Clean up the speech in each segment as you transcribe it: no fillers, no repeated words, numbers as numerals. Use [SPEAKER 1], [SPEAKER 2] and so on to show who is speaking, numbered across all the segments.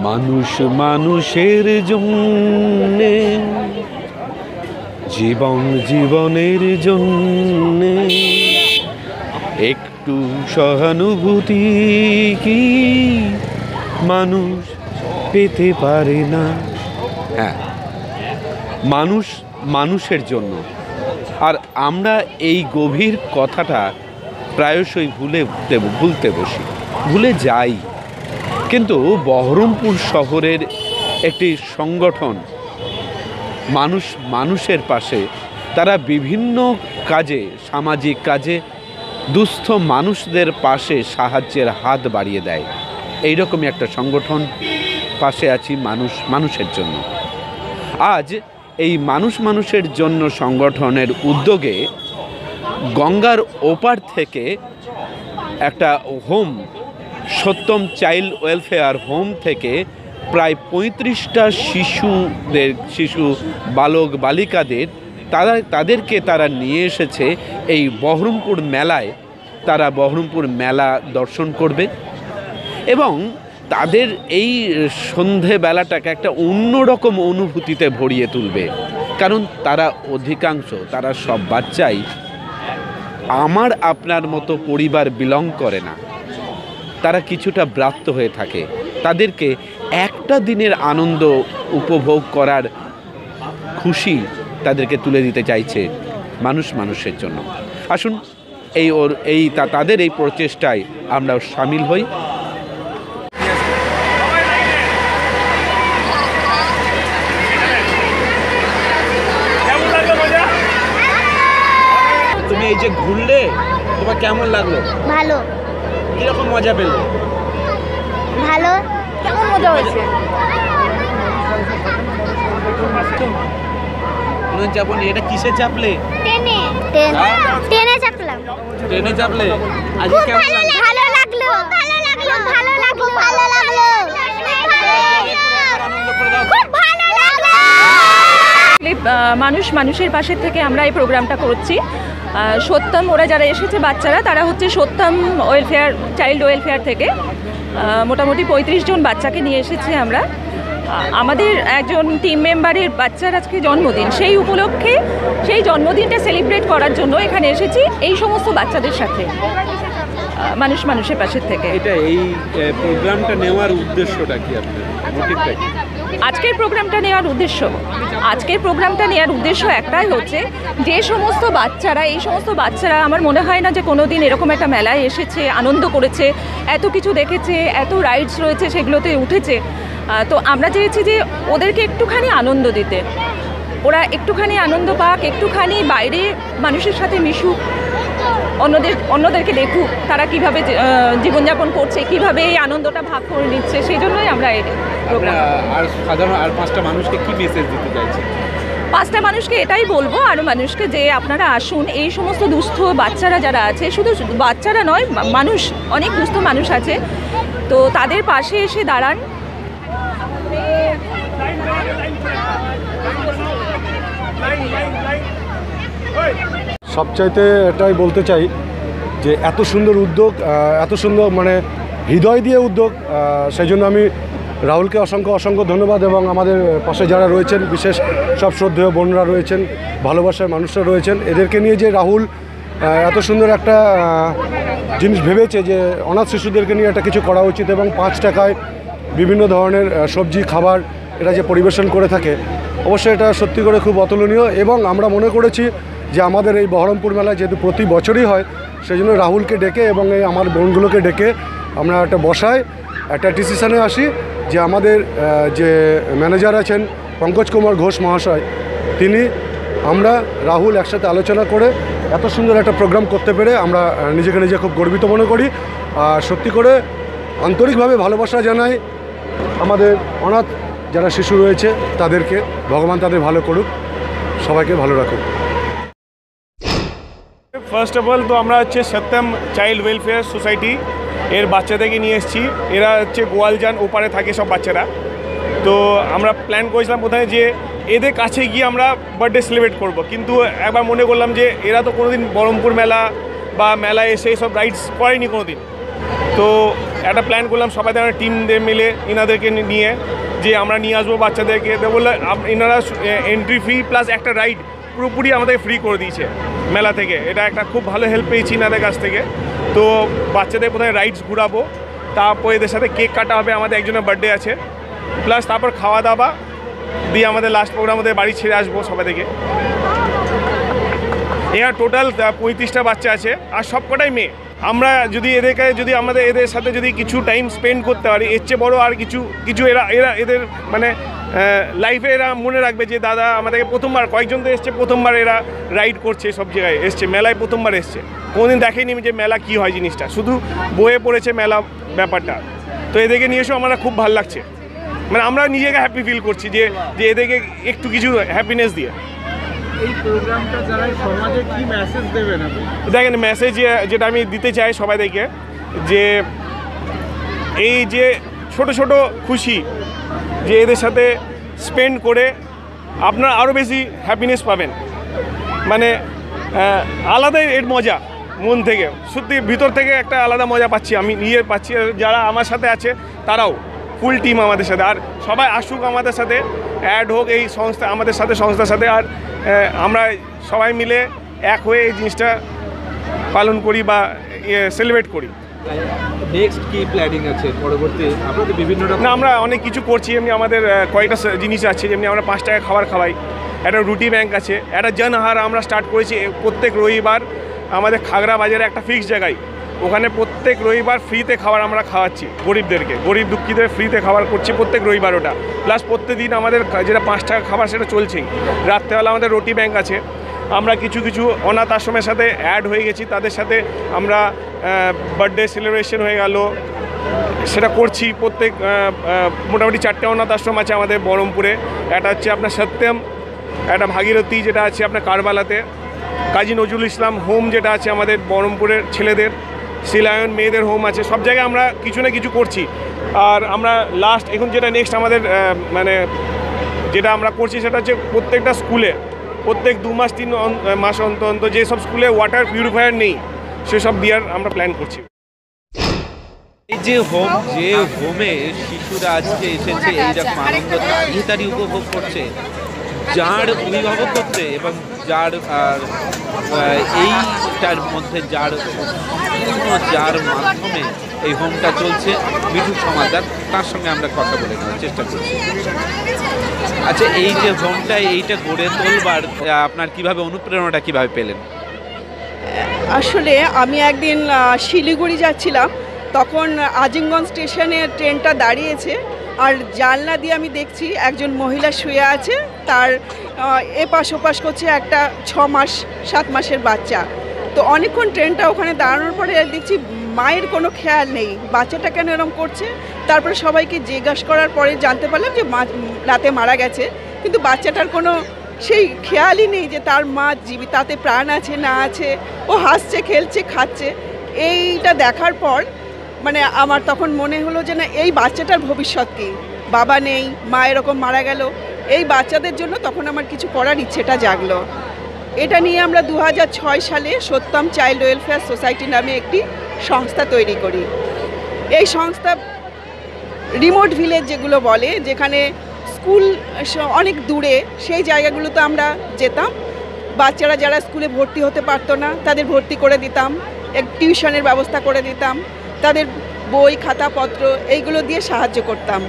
[SPEAKER 1] মানুষ মানুষের জন্যে, জীবন জীবনের জন্যে একটু সহানুভূতি কি মানুষ পেতে পারে না? হ্যাঁ, মানুষ মানুষের জন্য। আর আমরা এই গভীর কথাটা প্রায়শই ভুলতে বসি, ভুলে যাই। কিন্তু বহরমপুর শহরের একটি সংগঠন মানুষ মানুষের পাশে, তারা বিভিন্ন কাজে, সামাজিক কাজে দুস্থ মানুষদের পাশে সাহায্যের হাত বাড়িয়ে দেয়। এইরকমই একটা সংগঠন পাশে আছি মানুষ মানুষের জন্য। আজ এই মানুষ মানুষের জন্য সংগঠনের উদ্যোগে গঙ্গার ওপার থেকে একটা হোম, সত্যম চাইল্ড ওয়েলফেয়ার হোম থেকে প্রায় 35টা শিশু বালক বালিকাদের তাদেরকে তারা নিয়ে এসেছে এই বহরমপুর মেলায়। তারা বহরমপুর মেলা দর্শন করবে এবং তাদের এই সন্ধেবেলাটাকে একটা অন্যরকম অনুভূতিতে ভরিয়ে তুলবে। কারণ তারা অধিকাংশ, তারা সব বাচ্চাই আমার আপনার মতো পরিবার বিলং করে না, তারা কিছুটা ব্রাত্য হয়ে থাকে। তাদেরকে একটা দিনের আনন্দ উপভোগ করার খুশি তাদেরকে তুলে দিতে চাইছে মানুষ মানুষের জন্য। আসুন তাদের এই প্রচেষ্টায় আমরা সামিল হই। তুমি এই যে ঘুরলে, তোমার কেমন লাগলো?
[SPEAKER 2] ভালো।
[SPEAKER 1] কিরকম মজা পেলে?
[SPEAKER 2] ভালো। কেমন মজা হয়েছে?
[SPEAKER 1] এটা কিসে চাপলে?
[SPEAKER 2] ট্রেনে চাপলাম।
[SPEAKER 1] ট্রেনে চাপলে? আজ
[SPEAKER 2] কেমন লাগলো? ভালো লাগলো। ভালো লাগলো। ভালো লাগলো। ভালো লাগলো। খুব ভালো লাগলো।
[SPEAKER 3] মানুষ মানুষের পাশে থেকে আমরা এই প্রোগ্রামটা করছি। সত্যম, ওরা যারা এসেছে বাচ্চারা, তারা হচ্ছে সত্যম ওয়েলফেয়ার, চাইল্ড ওয়েলফেয়ার থেকে মোটামুটি 35 জন বাচ্চাকে নিয়ে এসেছি আমরা। আমাদের একজন টিম মেম্বারের বাচ্চার আজকে জন্মদিন, সেই উপলক্ষে সেই জন্মদিনটা সেলিব্রেট করার জন্য এখানে এসেছি এই সমস্ত বাচ্চাদের সাথে, মানুষ মানুষের পাশের থেকে।
[SPEAKER 1] এটা এই প্রোগ্রামটা নেওয়ার উদ্দেশ্যটা কি আপনার? মোটিভটা কি?
[SPEAKER 3] আজকের প্রোগ্রামটা নেওয়ার উদ্দেশ্য একটাই হচ্ছে, যে সমস্ত বাচ্চারা, এই সমস্ত বাচ্চারা আমার মনে হয় না যে কোনো দিন এরকম একটা মেলায় এসেছে, আনন্দ করেছে, এত কিছু দেখেছে, এত রাইডস রয়েছে সেগুলোতে উঠেছে। তো আমরা চেয়েছি যে ওদেরকে একটুখানি আনন্দ দিতে, ওরা একটুখানি আনন্দ পাক, একটুখানি বাইরে মানুষের সাথে মিশুক, অন্যদেরকে দেখুক তারা কীভাবে জীবনযাপন করছে, কীভাবে এই আনন্দটা ভাগ করে নিচ্ছে। সেই জন্যই আমরা এই প্রোগ্রাম।
[SPEAKER 1] আর সাধারণ আর 5টা মানুষকে কি মেসেজ দিতে চাইছি?
[SPEAKER 3] 5টা মানুষকে এটাই বলবো, আরও মানুষকে, যে আপনারা আসুন, এই সমস্ত দুস্থ বাচ্চারা যারা আছে, শুধু বাচ্চারা নয়, মানুষ, অনেক দুস্থ মানুষ আছে, তো তাদের পাশে এসে দাঁড়ান।
[SPEAKER 4] সবচাইতে এটাই বলতে চাই যে এত সুন্দর উদ্যোগ, এত সুন্দর মানে হৃদয় দিয়ে উদ্যোগ, সেই জন্য আমি রাহুলকে অসংখ্য ধন্যবাদ। এবং আমাদের পাশে যারা রয়েছেন, বিশেষ সব শ্রদ্ধেয় বোনরা রয়েছেন, ভালোবাসার মানুষরা রয়েছেন, এদেরকে নিয়ে যে রাহুল এত সুন্দর একটা জিনিস ভেবেছে যে অনাথ শিশুদেরকে নিয়ে একটা কিছু করা উচিত, এবং 5 টাকায় বিভিন্ন ধরনের সবজি খাবার এটা যে পরিবেশন করে থাকে, অবশ্যই এটা সত্যি করে খুব অতুলনীয়। এবং আমরা মনে করেছি যে আমাদের এই বহরমপুর মেলা যেহেতু প্রতি বছরই হয়, সেই জন্য রাহুলকে ডেকে এবং এই আমার বোনগুলোকে ডেকে আমরা একটা বসায় একটা ডিসিশনে আসি যে আমাদের যে ম্যানেজার আছেন পঙ্কজ কুমার ঘোষ মহাশয়, আমরা রাহুল একসাথে আলোচনা করে এত সুন্দর একটা প্রোগ্রাম করতে পেরে আমরা নিজে খুব গর্বিত মনে করি। আর সত্যি করে আন্তরিকভাবে ভালোবাসা জানাই আমাদের অনাথ যারা শিশু রয়েছে তাদেরকে। ভগবান তাদের ভালো করুক, সবাইকে ভালো রাখুক।
[SPEAKER 5] ফার্স্ট অফ অল তো আমরা হচ্ছে সত্যম চাইল্ড ওয়েলফেয়ার সোসাইটি এর বাচ্চাদেরকে নিয়ে এসেছি। এরা হচ্ছে গোয়ালজান ওপারে থাকে সব বাচ্চারা। তো আমরা প্ল্যান করেছিলাম প্রথমে যে এদের কাছে গিয়ে আমরা বার্থডে সেলিব্রেট করব, কিন্তু একবার মনে করলাম যে এরা তো কোনোদিন বহরমপুর মেলা বা মেলায় এসে সব রাইডস করেনি কোনোদিন, তো একটা প্ল্যান করলাম সবাই আমরা টিমদের মিলে ইনাদেরকে নিয়ে যে আমরা নিয়ে আসবো বাচ্চাদেরকে। তো বললে ইনারা এন্ট্রি ফি প্লাস একটা রাইড পুরোপুরি আমাদের ফ্রি করে দিয়েছে মেলা থেকে। এটা একটা খুব ভালো হেল্প পেয়েছি ইনাদের কাছ থেকে। তো বাচ্চাদের প্রথমে রাইডস ঘুরাবো, তারপর এদের সাথে কেক কাটা হবে, আমাদের একজনের বার্থডে আছে, প্লাস তারপর খাওয়া দাওয়া দিয়ে আমাদের লাস্ট প্রোগ্রাম ওদের বাড়ি ছেড়ে আসবো সবাই থেকে। এরা টোটাল 35টা বাচ্চা আছে আর সবকটাই মেয়ে। আমরা যদি আমাদের এদের সাথে যদি কিছু টাইম স্পেন্ড করতে পারি, এর চেয়ে বড়ো আর কিছু এরা এদের মানে লাইফে এরা মনে রাখবে যে দাদা আমাদেরকে প্রথমবার, কয়েকজন তো এসছে প্রথমবার এরা রাইড করছে, সব জায়গায় এসছে, মেলায় প্রথমবার এসছে, কোনোদিন দেখেনি যে মেলা কী হয় জিনিসটা, শুধু বইয়ে পড়েছে মেলা ব্যাপারটা। তো এদেরকে নিয়ে এসেও আমার খুব ভালো লাগছে, মানে আমরা নিজেকে হ্যাপি ফিল করছি যে এদেরকে একটু কিছু হ্যাপিনেস দিয়ে।
[SPEAKER 1] এই প্রোগ্রামটা যারা সমাজে কি মেসেজ দেবেন আপনি?
[SPEAKER 5] দেখেন, মেসেজ যেটা আমি দিতে চাই সবাইকে, যে এই যে ছোট ছোট খুশি যে এদের সাথে স্পেন্ড করে আপনারা আরও বেশি হ্যাপিনেস পাবেন, মানে আলাদাই এর মজা, মন থেকে সত্যি ভিতর থেকে একটা আলাদা মজা পাচ্ছি, আমি নিজে পাচ্ছি, যারা আমার সাথে আছে তারাও, ফুল টিম আমাদের সাথে। আর সবাই আসুক আমাদের সাথে, অ্যাড হোক এই সংস্থা আমাদের সাথে, সংস্থার সাথে, আর আমরা সবাই মিলে এক হয়ে এই জিনিসটা পালন করি বা সেলিব্রেট করি।
[SPEAKER 1] নেক্সট কি প্ল্যানিং আছে পরবর্তী? আপনাদের বিভিন্ন রকম
[SPEAKER 5] না, আমরা অনেক কিছু করছি। এমনি আমাদের কয়েকটা জিনিস আছে, যেমনি আমরা 5 টাকা খাবার খাওয়াই, একটা রুটি ব্যাংক আছে, একটা জনহার আমরা স্টার্ট করেছি প্রত্যেক রবিবার আমাদের খাগড়া বাজারে একটা ফিক্স জায়গায়, ওখানে প্রত্যেক রবিবার ফ্রিতে খাবার আমরা খাওয়াচ্ছি গরিবদেরকে, গরিব দুঃখীদের ফ্রিতে খাবার করছি প্রত্যেক রবিবার ওটা। প্লাস প্রত্যেকদিন আমাদের যেটা 5 টাকা খাবার সেটা চলছেই। রাত্রেবেলা আমাদের রুটি ব্যাংক আছে। আমরা কিছু অনাথ আশ্রমের সাথে অ্যাড হয়ে গেছি, তাদের সাথে আমরা বার্থডে সেলিব্রেশন হয়ে গেল সেটা করছি। প্রত্যেক মোটামুটি 4টে অনাথ আশ্রম আছে আমাদের বহরমপুরে। একটা হচ্ছে আপনার সত্যম, একটা ভাগীরথী যেটা আছে আপনার কারবালাতে, কাজী নজরুল ইসলাম হোম যেটা আছে আমাদের বহরমপুরের ছেলেদের, শিলায়ন মেয়েদের হোম আছে। সব জায়গায় আমরা কিছু না কিছু করছি। আর আমরা লাস্ট এখন যেটা নেক্সট আমাদের মানে যেটা আমরা করছি সেটা হচ্ছে প্রত্যেকটা স্কুলে প্রত্যেক 2 মাস 3 মাস অন্তর যেসব স্কুলে ওয়াটার পিউরিফায়ার নেই সেসব দেওয়ার আমরা প্ল্যান করছি।
[SPEAKER 1] এই যে হোমে শিশুরা আজকে এসেছে এইরকম আনন্দ তাড়িয়ে উপভোগ করছে, যার অভিভাবক করছে এবং যার এইটার মধ্যে যার মাধ্যমে এই হোমটা চলছে, মিঠু সমাদার, তার সঙ্গে আমরা কথা বলে নেওয়ার চেষ্টা করছি। আচ্ছা, এই যে হোমটা এইটা গড়ে তোলবার আপনার কিভাবে অনুপ্রেরণাটা কিভাবে পেলেন?
[SPEAKER 6] আসলে আমি একদিন শিলিগুড়ি যাচ্ছিলাম, তখন আজিমগঞ্জ স্টেশনে ট্রেনটা দাঁড়িয়েছে, আর জানলা দিয়ে আমি দেখছি একজন মহিলা শুয়ে আছে, তার এপাশ ওপাশ করছে একটা 6-7 মাসের বাচ্চা। তো অনেকক্ষণ ট্রেনটা ওখানে দাঁড়ানোর পরে দেখছি মায়ের কোনো খেয়াল নেই, বাচ্চাটা কেন এরকম করছে। তারপরে সবাইকে জিজ্ঞাসা করার পরে জানতে পারলাম যে মা রাতে মারা গেছে, কিন্তু বাচ্চাটার কোনো সেই খেয়ালই নেই যে তার মা জীবিত, তাতে প্রাণ আছে না আছে, ও হাসছে খেলছে খাচ্ছে। এইটা দেখার পর মানে আমার তখন মনে হলো যে না, এই বাচ্চাটার ভবিষ্যৎ কী, বাবা নেই, মা এরকম মারা গেল, এই বাচ্চাদের জন্য তখন আমার কিছু করার ইচ্ছেটা জাগলো। এটা নিয়ে আমরা 2006 সালে সত্যম চাইল্ড ওয়েলফেয়ার সোসাইটি নামে একটি সংস্থা তৈরি করি। এই সংস্থা রিমোট ভিলেজ যেগুলো বলে, যেখানে স্কুল অনেক দূরে, সেই জায়গাগুলোতে আমরা যেতাম। বাচ্চারা যারা স্কুলে ভর্তি হতে পারতো না তাদের ভর্তি করে দিতাম, টিউশনের ব্যবস্থা করে দিতাম, তাদের বই খাতাপত্র এইগুলো দিয়ে সাহায্য করতাম।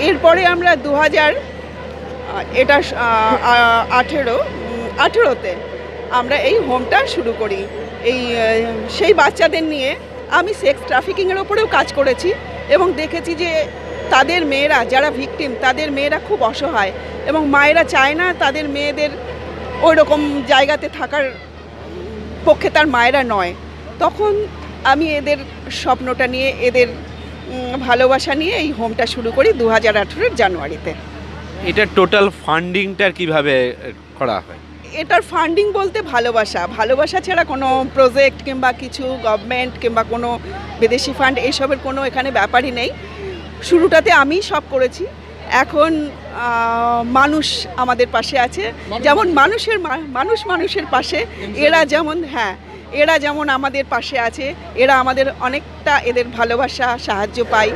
[SPEAKER 6] এরপরে আমরা 2018-তে আমরা এই হোমটা শুরু করি। সেই বাচ্চাদের নিয়ে আমি সেক্স ট্রাফিকিংয়ের ওপরেও কাজ করেছি এবং দেখেছি যে তাদের মেয়েরা যারা ভিকটিম, তাদের মেয়েরা খুব অসহায় এবং মায়েরা চায় না তাদের মেয়েদের ওই রকম জায়গাতে থাকার পক্ষে তার মায়েরা নয়। তখন আমি এদের স্বপ্নটা নিয়ে, এদের ভালোবাসা নিয়ে এই হোমটা শুরু করি 2018 জানুয়ারিতে।
[SPEAKER 1] এটা টোটাল ফান্ডিংটা কিভাবে করা হয়?
[SPEAKER 6] এটার ফান্ডিং বলতে ভালোবাসা ছাড়া কোনো প্রজেক্ট কিংবা কিছু গভর্নমেন্ট কিংবা কোনো বিদেশি ফান্ড এইসবের কোনো এখানে ব্যাপারই নেই। শুরুটাতে আমি সব করেছি, এখন মানুষ আমাদের পাশে আছে, যেমন মানুষের পাশে এরা যেমন, এরা যেমন আমাদের পাশে আছে, এরা আমাদের অনেকটা এদের ভালোবাসা সাহায্য পাই।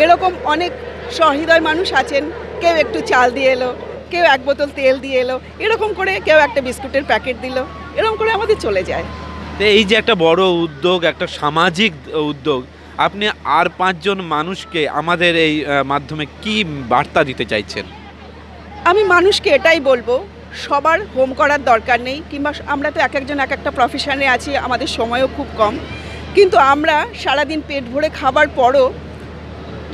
[SPEAKER 6] এরকম অনেক সহৃদয় মানুষ আছেন, কেউ একটু চাল দিয়ে এলো, কেউ এক বোতল তেল দিয়ে এলো, এরকম করে কেউ একটা বিস্কুটের প্যাকেট দিল, এরকম করে আমাদের চলে যায়।
[SPEAKER 1] তো এই যে একটা বড় উদ্যোগ, একটা সামাজিক উদ্যোগ, আপনি আর 5 জন মানুষকে আমাদের এই মাধ্যমে কি বার্তা দিতে চাইছেন?
[SPEAKER 6] আমি মানুষকে এটাই বলবো, সবার হোম করার দরকার নেই, কিংবা আমরা তো এক একজন এক একটা প্রফেশনে আছি, আমাদের সময়ও খুব কম, কিন্তু আমরা সারাদিন পেট ভরে খাবার পরও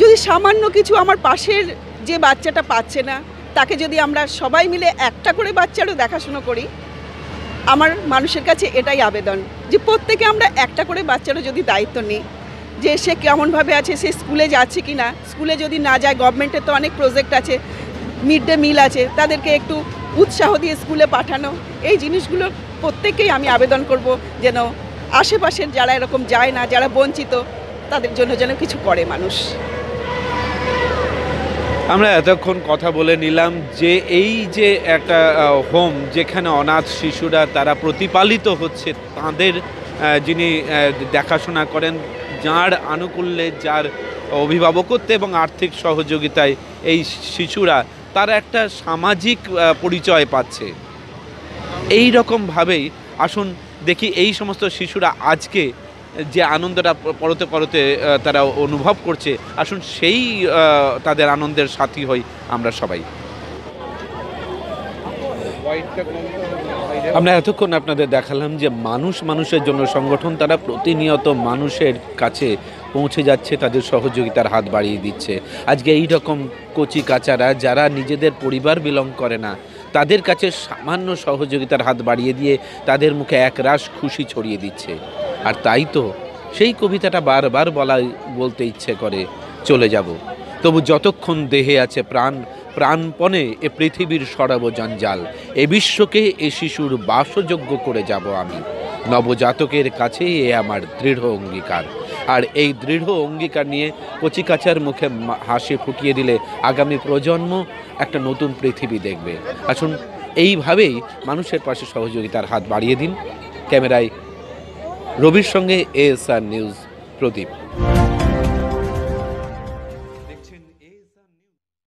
[SPEAKER 6] যদি সামান্য কিছু আমার পাশের যে বাচ্চাটা পাচ্ছে না, তাকে যদি আমরা সবাই মিলে একটা করে বাচ্চারও দেখাশুনো করি, আমার মানুষের কাছে এটাই আবেদন যে প্রত্যেকে আমরা একটা করে বাচ্চারও যদি দায়িত্ব নিই, যে সে কেমনভাবে আছে, সে স্কুলে যাচ্ছে কি না, স্কুলে যদি না যায় গভর্নমেন্টের তো অনেক প্রজেক্ট আছে, মিড ডে মিল আছে, তাদেরকে একটু উৎসাহ দিয়ে স্কুলে পাঠানো, এই জিনিসগুলো প্রত্যেককেই আমি আবেদন করব যেন আশেপাশের যারা এরকম যায় না, যারা বঞ্চিত, তাদের জন্য যেন কিছু করে মানুষ।
[SPEAKER 1] আমরা এতক্ষণ কথা বলে নিলাম যে এই যে একটা হোম যেখানে অনাথ শিশুরা তারা প্রতিপালিত হচ্ছে, তাদের যিনি দেখাশোনা করেন, যার আনুকূল্যে, যার অভিভাবকত্বে এবং আর্থিক সহযোগিতায় এই শিশুরা তারা একটা সামাজিক পরিচয় পাচ্ছে। এই রকমভাবেই আসুন দেখি এই সমস্ত শিশুরা আজকে যে আনন্দটা পরতে পরতে তারা অনুভব করছে, আসুন সেই তাদের আনন্দের সাথী হই আমরা সবাই। আমরা এতক্ষণ আপনাদের দেখালাম যে মানুষ মানুষের জন্য সংগঠন, তারা প্রতিনিয়ত মানুষের কাছে পৌঁছে যাচ্ছে, তাদের সহযোগিতার হাত বাড়িয়ে দিচ্ছে। আজকে এই রকম কচি কাচারা যারা নিজেদের পরিবার বিলং করে না, তাদের কাছে সামান্য সহযোগিতার হাত বাড়িয়ে দিয়ে তাদের মুখে একরাশ খুশি ছড়িয়ে দিচ্ছে। আর তাই তো সেই কবিতাটা বারবার বলতে ইচ্ছে করে, চলে যাব তবু যতক্ষণ দেহে আছে প্রাণ, প্রাণপণে এ পৃথিবীর সরাব জঞ্জাল, এ বিশ্বকে এ শিশুর বাসযোগ্য করে যাব আমি, নবজাতকের কাছেই এ আমার দৃঢ় অঙ্গীকার। আর এই দৃঢ় অঙ্গীকার নিয়ে কচিকাচার মুখে হাসি ফুটিয়ে দিলে আগামী প্রজন্ম একটা নতুন পৃথিবী দেখবে। আসুন এইভাবেই মানুষের পাশে সহযোগিতার হাত বাড়িয়ে দিন। ক্যামেরায় রবির সঙ্গে ASR নিউজ প্রদীপ।